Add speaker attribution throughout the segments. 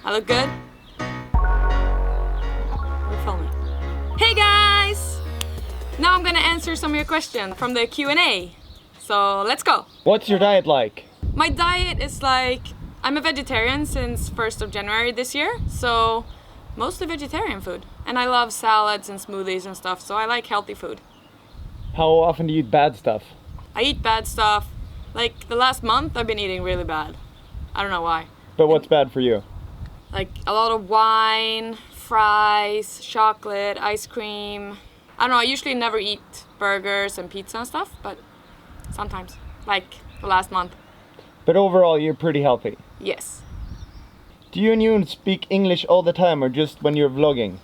Speaker 1: I look good? We're filming. Hey guys! Now I'm gonna answer some of your questions from the Q&A. So let's go.
Speaker 2: What's your diet like?
Speaker 1: My diet is like, I'm a vegetarian since 1st of January this year, so mostly vegetarian food. And I love salads and smoothies and stuff, so I like healthy food.
Speaker 2: How often do you eat bad stuff?
Speaker 1: I eat bad stuff. Like the last month I've been eating really bad. I don't know why.
Speaker 2: But what's bad for you?
Speaker 1: Like a lot of wine, fries, chocolate, ice cream. I don't know, I usually never eat burgers and pizza and stuff, but sometimes, like the last month.
Speaker 2: But overall, you're pretty healthy.
Speaker 1: Yes.
Speaker 2: Do you and you speak English all the time or just when you're vlogging?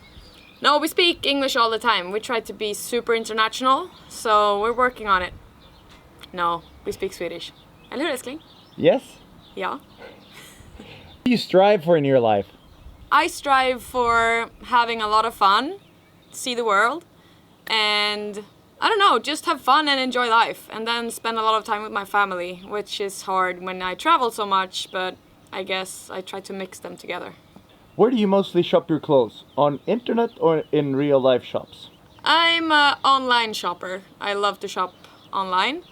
Speaker 1: No, we speak English all the time. We try to be super international, so we're working on it. No, we speak Swedish. Eller hur älskling?
Speaker 2: Yes?
Speaker 1: Ja.
Speaker 2: What do you strive for in your life?
Speaker 1: I strive for having a lot of fun, see the world, and I don't know, just have fun and enjoy life, and then spend a lot of time with my family, which is hard when I travel so much, but I guess I try to mix them together.
Speaker 2: Where do you mostly shop your clothes? On internet or in real life shops?
Speaker 1: I'm an online shopper. I love to shop online,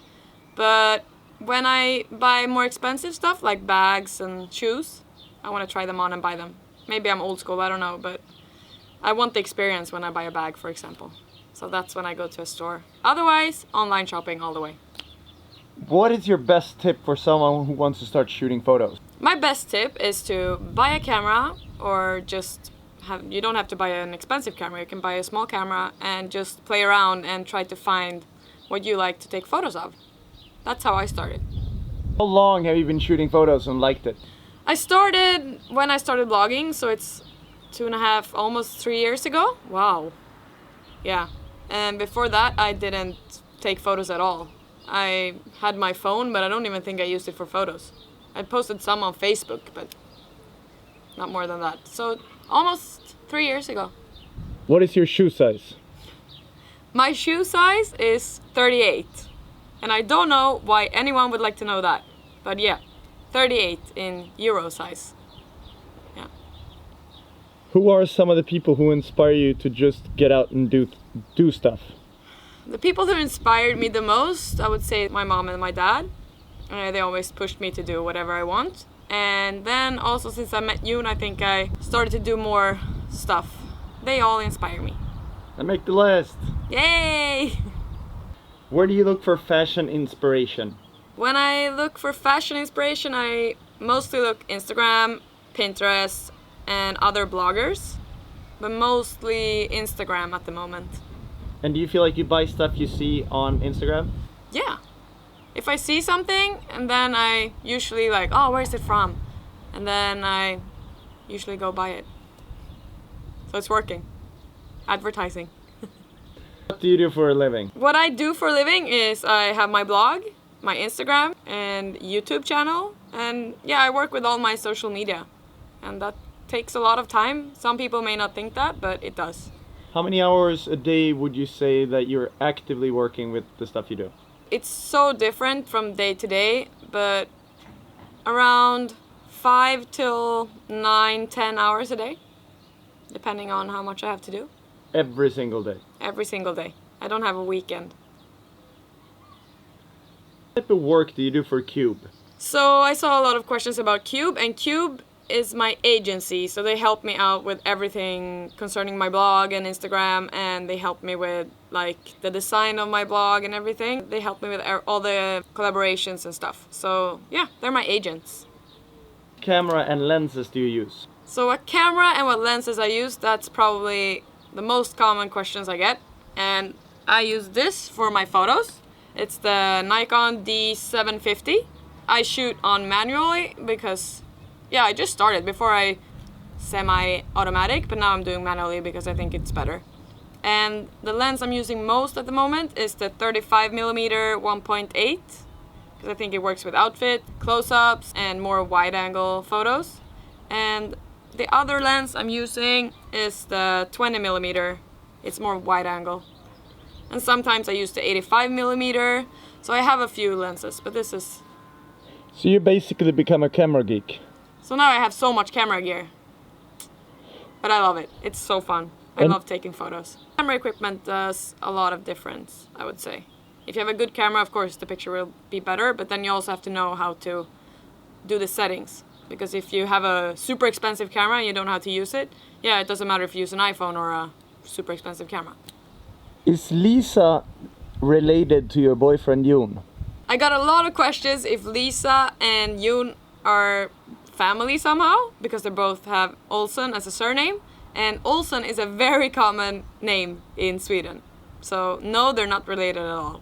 Speaker 1: but when I buy more expensive stuff like bags and shoes, I want to try them on and buy them. Maybe I'm old school, I don't know, but I want the experience when I buy a bag, for example. So that's when I go to a store. Otherwise, online shopping all the way.
Speaker 2: What is your best tip for someone who wants to start shooting photos?
Speaker 1: My best tip is to buy a camera, or just you don't have to buy an expensive camera, you can buy a small camera and just play around and try to find what you like to take photos of. That's how I started.
Speaker 2: How long have you been shooting photos and liked it?
Speaker 1: I started when I started vlogging, so it's 2.5, almost 3 years ago. Wow. Yeah. And before that, I didn't take photos at all. I had my phone, but I don't even think I used it for photos. I posted some on Facebook, but not more than that. So almost 3 years ago.
Speaker 2: What is your shoe size?
Speaker 1: My shoe size is 38. And I don't know why anyone would like to know that. But yeah, 38 in Euro size. Yeah.
Speaker 2: Who are some of the people who inspire you to just get out and do stuff?
Speaker 1: The people who inspired me the most, I would say my mom and my dad. They always pushed me to do whatever I want. And then also since I met you, and I think I started to do more stuff. They all inspire me.
Speaker 2: I make the list.
Speaker 1: Yay!
Speaker 2: Where do you look for fashion inspiration?
Speaker 1: When I look for fashion inspiration, I mostly look Instagram, Pinterest, and other bloggers. But mostly Instagram at the moment.
Speaker 2: And do you feel like you buy stuff you see on Instagram?
Speaker 1: Yeah. If I see something and then I usually like, oh, where's it from? And then I usually go buy it. So it's working. Advertising.
Speaker 2: What do you do for a living?
Speaker 1: What I do for a living is I have my blog, my Instagram and YouTube channel. And yeah, I work with all my social media. And that takes a lot of time. Some people may not think that, but it does.
Speaker 2: How many hours a day would you say that you're actively working with the stuff you do?
Speaker 1: It's so different from day to day, but around 5 till 9, 10 hours a day, depending on how much I have to do.
Speaker 2: Every single day?
Speaker 1: Every single day. I don't have a weekend.
Speaker 2: What type of work do you do for Cube?
Speaker 1: So I saw a lot of questions about Cube, and Cube is my agency, so they help me out with everything concerning my blog and Instagram, and they help me with like the design of my blog and everything. They help me with all the collaborations and stuff. So yeah, they're my agents.
Speaker 2: What camera and lenses do you use?
Speaker 1: So what camera and what lenses I use, that's probably the most common questions I get. And I use this for my photos. It's the Nikon D750. I shoot on manually because yeah, I just started before I semi-automatic, but now I'm doing manually because I think it's better. And the lens I'm using most at the moment is the 35mm 1.8 because I think it works with outfit, close-ups, and more wide-angle photos. And the other lens I'm using is the 20mm. It's more wide-angle. And sometimes I use the 85mm. So I have a few lenses, but this is...
Speaker 2: So you basically become a camera geek?
Speaker 1: So now I have so much camera gear. But I love it. It's so fun. I
Speaker 2: And-
Speaker 1: love taking photos. Camera equipment does a lot of difference, I would say. If you have a good camera, of course, the picture will be better, but then you also have to know how to do the settings. Because if you have a super expensive camera and you don't know how to use it, yeah, it doesn't matter if you use an iPhone or a super expensive camera.
Speaker 2: Is Lisa related to your boyfriend Jon?
Speaker 1: I got a lot of questions if Lisa and Jon are family somehow, because they both have Olsen as a surname. And Olsen is a very common name in Sweden. So no, they're not related at all.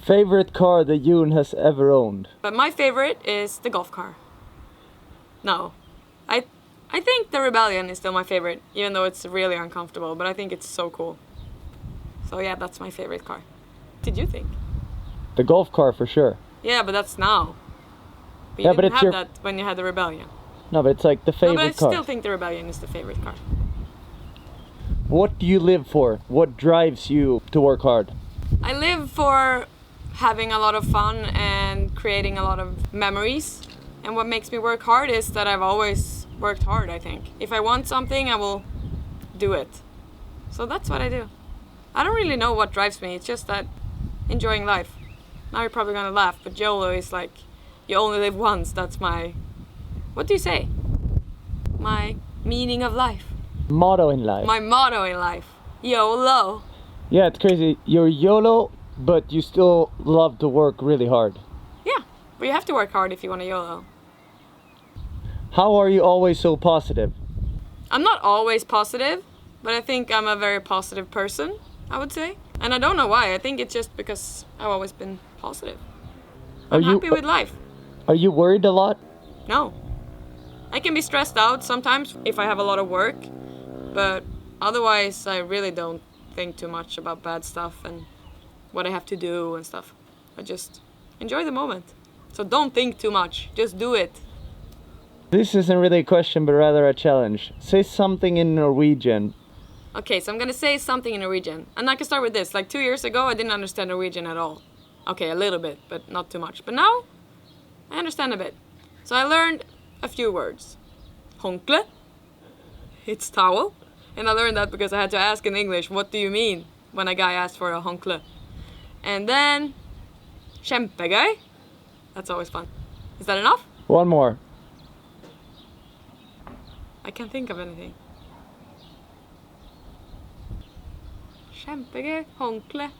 Speaker 2: Favorite car that Jon has ever owned?
Speaker 1: But my favorite is the golf car. No. I think the Rebellion is still my favorite, even though it's really uncomfortable, but I think it's so cool. So yeah, that's my favorite car. What did you think?
Speaker 2: The golf car for sure.
Speaker 1: Yeah, but that's now. But
Speaker 2: Yeah,
Speaker 1: you
Speaker 2: but
Speaker 1: didn't
Speaker 2: it's
Speaker 1: have
Speaker 2: your-
Speaker 1: that when you had the Rebellion.
Speaker 2: No, but it's like the
Speaker 1: No,
Speaker 2: favorite
Speaker 1: but I
Speaker 2: car.
Speaker 1: still think the Rebellion is the favorite car.
Speaker 2: What do you live for? What drives you to work hard?
Speaker 1: I live for having a lot of fun and creating a lot of memories. And what makes me work hard is that I've always worked hard, I think. If I want something, I will do it. So that's what I do. I don't really know what drives me. It's just that enjoying life. Now you're probably gonna laugh, but YOLO is like, you only live once. That's my, what do you say? My meaning of life.
Speaker 2: Motto in life.
Speaker 1: My motto in life. YOLO.
Speaker 2: Yeah, it's crazy. You're YOLO, but you still love to work really hard.
Speaker 1: Yeah, but you have to work hard if you want to YOLO.
Speaker 2: How are you always so positive?
Speaker 1: I'm not always positive, but I think I'm a very positive person, I would say. And I don't know why. I think it's just because I've always been positive. I'm happy with life.
Speaker 2: Are you worried a lot?
Speaker 1: No. I can be stressed out sometimes if I have a lot of work, but otherwise I really don't think too much about bad stuff and what I have to do and stuff. I just enjoy the moment. So don't think too much, just do it.
Speaker 2: This isn't really a question, but rather a challenge. Say something in Norwegian.
Speaker 1: Okay, so I'm gonna say something in Norwegian. And I can start with this. Like 2 years ago, I didn't understand Norwegian at all. Okay, a little bit, but not too much. But now, I understand a bit. So I learned a few words. Håndkle. It's towel. And I learned that because I had to ask in English, what do you mean? When a guy asked for a håndkle. And then, kjempegøy. That's always fun. Is that enough?
Speaker 2: One more.
Speaker 1: I can't think of anything. Kjempegøy, håndkle.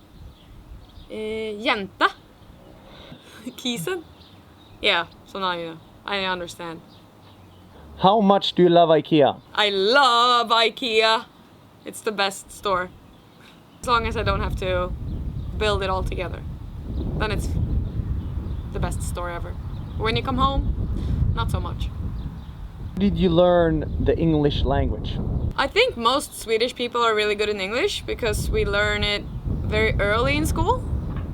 Speaker 1: Jenta. Kisen. Yeah, so now you know. I understand.
Speaker 2: How much do you love IKEA?
Speaker 1: I love IKEA. It's the best store. As long as I don't have to build it all together. Then it's the best store ever. When you come home, not so much.
Speaker 2: Did you learn the English language?
Speaker 1: I think most Swedish people are really good in English because we learn it very early in school.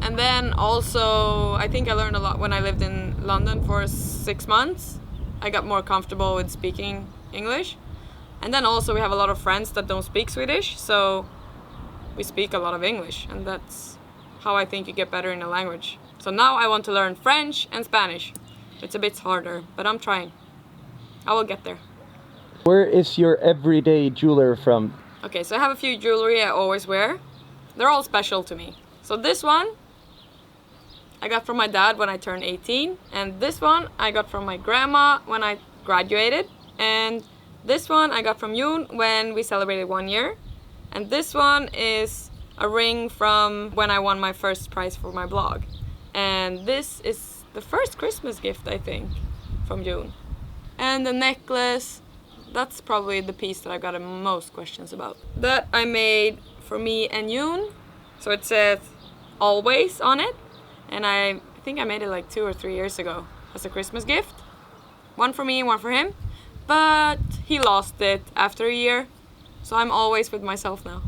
Speaker 1: And then also, I think I learned a lot when I lived in London for 6 months. I got more comfortable with speaking English. And then also we have a lot of friends that don't speak Swedish, so we speak a lot of English. And that's how I think you get better in a language. So now I want to learn French and Spanish. It's a bit harder, but I'm trying. I will get there.
Speaker 2: Where is your everyday jeweler from?
Speaker 1: Okay, so I have a few jewelry I always wear. They're all special to me. So this one I got from my dad when I turned 18, and this one I got from my grandma when I graduated, and this one I got from Jon when we celebrated 1 year, and this one is a ring from when I won my first prize for my blog, and this is the first Christmas gift I think from Jon. And the necklace, that's probably the piece that I got the most questions about. That I made for me and Jon, so it says always on it. And I think I made it like 2 or 3 years ago as a Christmas gift. One for me and one for him. But he lost it after a year. So I'm always with myself now.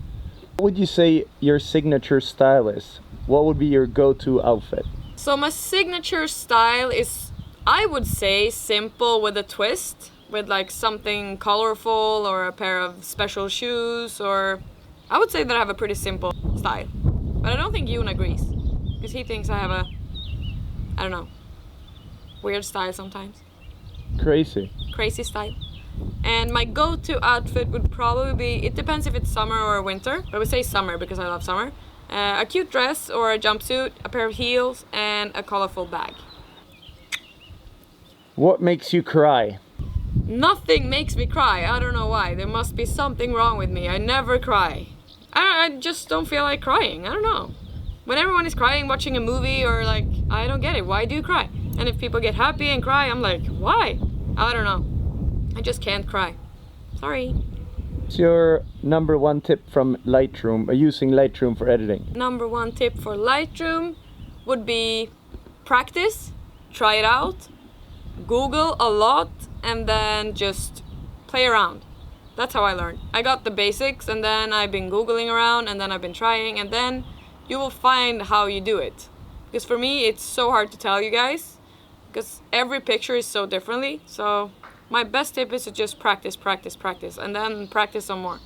Speaker 2: What would you say your signature style is? What would be your go-to outfit?
Speaker 1: So my signature style is, I would say, simple with a twist. With like something colorful or a pair of special shoes, or I would say that I have a pretty simple style. But I don't think Jon agrees. Because he thinks I have a, I don't know, weird style sometimes.
Speaker 2: Crazy.
Speaker 1: Crazy style. And my go-to outfit would probably be, it depends if it's summer or winter, but I would say summer because I love summer. A cute dress or a jumpsuit, a pair of heels, and a colorful bag.
Speaker 2: What makes you cry?
Speaker 1: Nothing makes me cry. I don't know why. There must be something wrong with me. I never cry. I just don't feel like crying. I don't know. When everyone is crying watching a movie or like, I don't get it. Why do you cry? And if people get happy and cry, I'm like, why? I don't know. I just can't cry. Sorry.
Speaker 2: What's your number one tip from Lightroom, using Lightroom for editing?
Speaker 1: Number one tip for Lightroom would be practice, try it out, Google a lot, and then just play around. That's how I learned. I got the basics, and then I've been Googling around, and then I've been trying, and then you will find how you do it. Because for me, it's so hard to tell you guys, because every picture is so differently. So my best tip is to just practice, practice, practice, and then practice some more.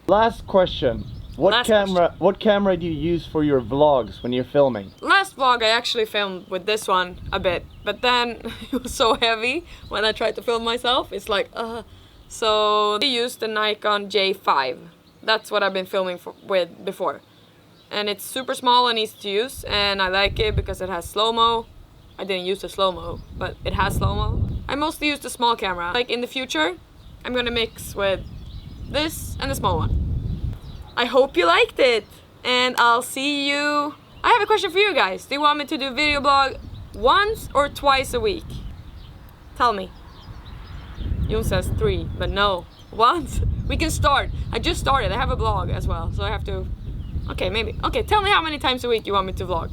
Speaker 2: Last question. What camera do you use for your vlogs when you're filming?
Speaker 1: Last vlog I actually filmed with this one a bit, but then it was so heavy when I tried to film myself. It's like, So I used the Nikon J5. That's what I've been filming with before. And it's super small and easy to use, and I like it because it has slow-mo. I didn't use the slow-mo, but it has slow-mo. I mostly use the small camera. Like in the future, I'm gonna mix with this and the small one. I hope you liked it, and I'll see you. I have a question for you guys. Do you want me to do video blog once or twice a week? Tell me. Jon says 3, but no, once. We can start. I just started. I have a blog as well, so I have to. Okay, maybe. Okay, tell me how many times a week you want me to vlog.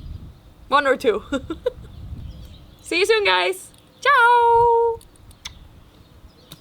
Speaker 1: 1 or 2. See you soon, guys. Ciao.